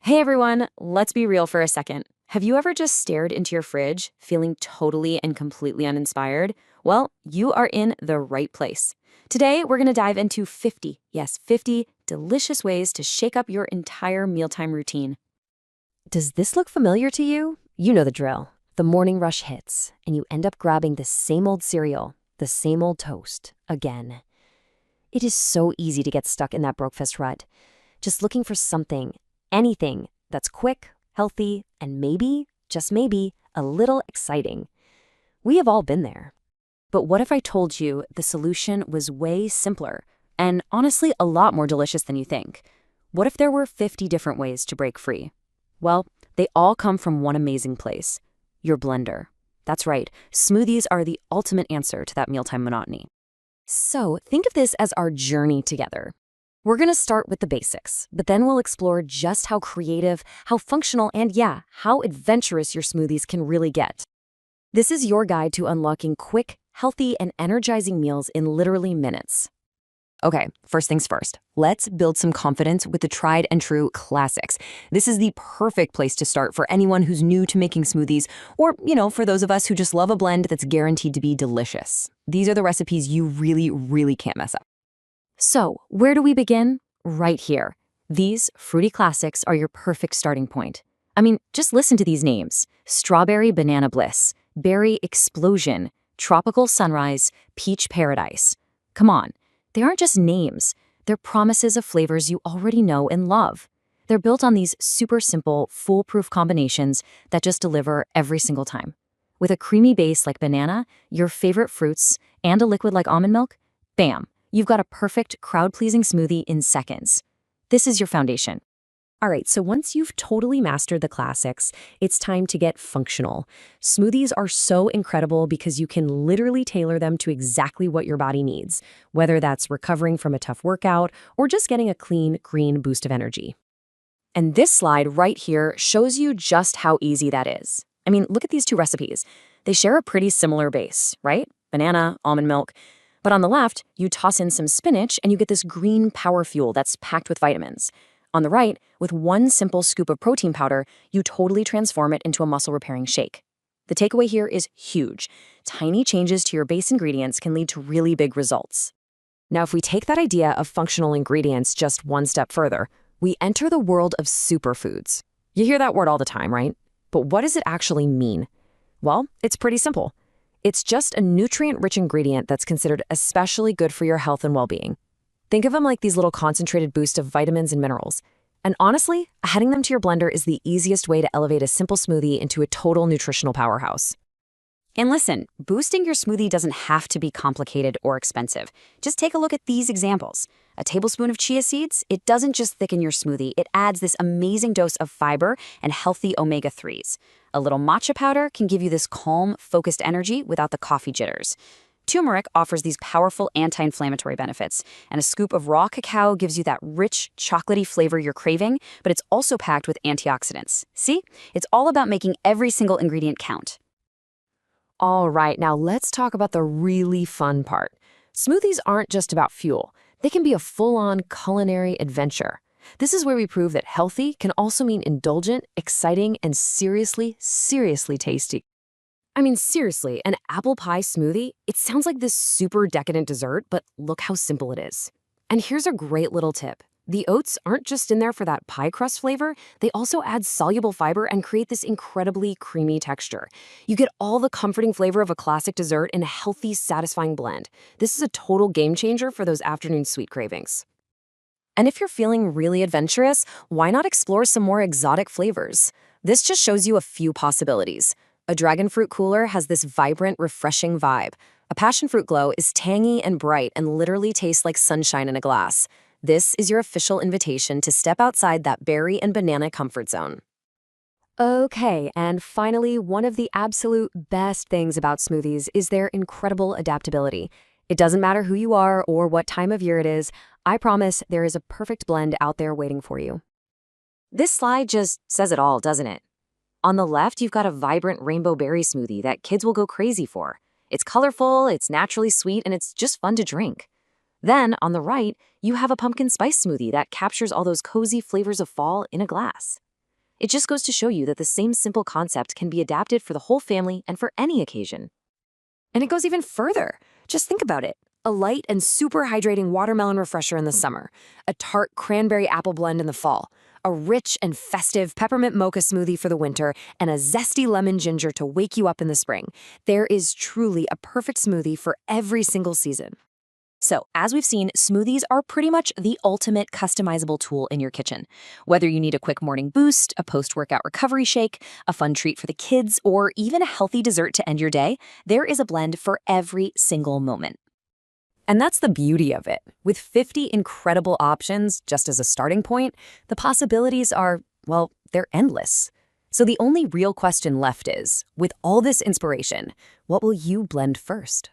Hey everyone, let's be real for a second. Have you ever just stared into your fridge, feeling totally and completely uninspired? Well, you are in the right place. Today, we're going to dive into 50, yes, 50 delicious ways to shake up your entire mealtime routine. Does this look familiar to you? You know the drill. The morning rush hits, and you end up grabbing the same old cereal, the same old toast, again. It is so easy to get stuck in that breakfast rut, just looking for something, anything that's quick, healthy, and maybe, just maybe, a little exciting. We have all been there. But what if I told you the solution was way simpler and honestly a lot more delicious than you think? What if there were 50 different ways to break free? Well, they all come from one amazing place, your blender. That's right, smoothies are the ultimate answer to that mealtime monotony. So think of this as our journey together. We're going to start with the basics, but then we'll explore just how creative, how functional, and yeah, how adventurous your smoothies can really get. This is your guide to unlocking quick, healthy, and energizing meals in literally minutes. Okay, first things first, let's build some confidence with the tried and true classics. This is the perfect place to start for anyone who's new to making smoothies, or, for those of us who just love a blend that's guaranteed to be delicious. These are the recipes you really can't mess up. So, where do we begin? Right here. These fruity classics are your perfect starting point. I mean, just listen to these names. Strawberry Banana Bliss, Berry Explosion, Tropical Sunrise, Peach Paradise. Come on, they aren't just names. They're promises of flavors you already know and love. They're built on these super simple, foolproof combinations that just deliver every single time. With a creamy base like banana, your favorite fruits, and a liquid like almond milk, bam! You've got a perfect, crowd-pleasing smoothie in seconds. This is your foundation. All right, so once you've totally mastered the classics, it's time to get functional. Smoothies are so incredible because you can literally tailor them to exactly what your body needs, whether that's recovering from a tough workout or just getting a clean, green boost of energy. And this slide right here shows you just how easy that is. I mean, look at these two recipes. They share a pretty similar base, right? Banana, almond milk. But on the left, you toss in some spinach and you get this green power fuel that's packed with vitamins. On the right, with one simple scoop of protein powder, you totally transform it into a muscle-repairing shake. The takeaway here is huge. Tiny changes to your base ingredients can lead to really big results. Now, if we take that idea of functional ingredients just one step further, we enter the world of superfoods. You hear that word all the time, right? But what does it actually mean? Well, it's pretty simple. It's just a nutrient-rich ingredient that's considered especially good for your health and well-being. Think of them like these little concentrated boosts of vitamins and minerals. And honestly, adding them to your blender is the easiest way to elevate a simple smoothie into a total nutritional powerhouse. And listen, boosting your smoothie doesn't have to be complicated or expensive. Just take a look at these examples. A tablespoon of chia seeds, it doesn't just thicken your smoothie, it adds this amazing dose of fiber and healthy omega-3s. A little matcha powder can give you this calm, focused energy without the coffee jitters. Turmeric offers these powerful anti-inflammatory benefits, and a scoop of raw cacao gives you that rich, chocolatey flavor you're craving, but it's also packed with antioxidants. See? It's all about making every single ingredient count. All right, now let's talk about the really fun part. Smoothies aren't just about fuel. They can be a full-on culinary adventure. This is where we prove that healthy can also mean indulgent, exciting, and seriously tasty. I mean, seriously, an apple pie smoothie, it sounds like this super decadent dessert, but look how simple it is. And here's a great little tip. The oats aren't just in there for that pie crust flavor, they also add soluble fiber and create this incredibly creamy texture. You get all the comforting flavor of a classic dessert in a healthy, satisfying blend. This is a total game changer for those afternoon sweet cravings. And if you're feeling really adventurous, why not explore some more exotic flavors? This just shows you a few possibilities. A dragon fruit cooler has this vibrant, refreshing vibe. A passion fruit glow is tangy and bright and literally tastes like sunshine in a glass. This is your official invitation to step outside that berry and banana comfort zone. Okay, and finally, one of the absolute best things about smoothies is their incredible adaptability. It doesn't matter who you are or what time of year it is, I promise there is a perfect blend out there waiting for you. This slide just says it all, doesn't it? On the left, you've got a vibrant rainbow berry smoothie that kids will go crazy for. It's colorful, it's naturally sweet, and it's just fun to drink. Then, on the right, you have a pumpkin spice smoothie that captures all those cozy flavors of fall in a glass. It just goes to show you that the same simple concept can be adapted for the whole family and for any occasion. And it goes even further. Just think about it. A light and super hydrating watermelon refresher in the summer, a tart cranberry apple blend in the fall, a rich and festive peppermint mocha smoothie for the winter, and a zesty lemon ginger to wake you up in the spring. There is truly a perfect smoothie for every single season. So, as we've seen, smoothies are pretty much the ultimate customizable tool in your kitchen. Whether you need a quick morning boost, a post-workout recovery shake, a fun treat for the kids, or even a healthy dessert to end your day, there is a blend for every single moment. And that's the beauty of it. With 50 incredible options, just as a starting point, the possibilities are, well, they're endless. So the only real question left is, with all this inspiration, what will you blend first?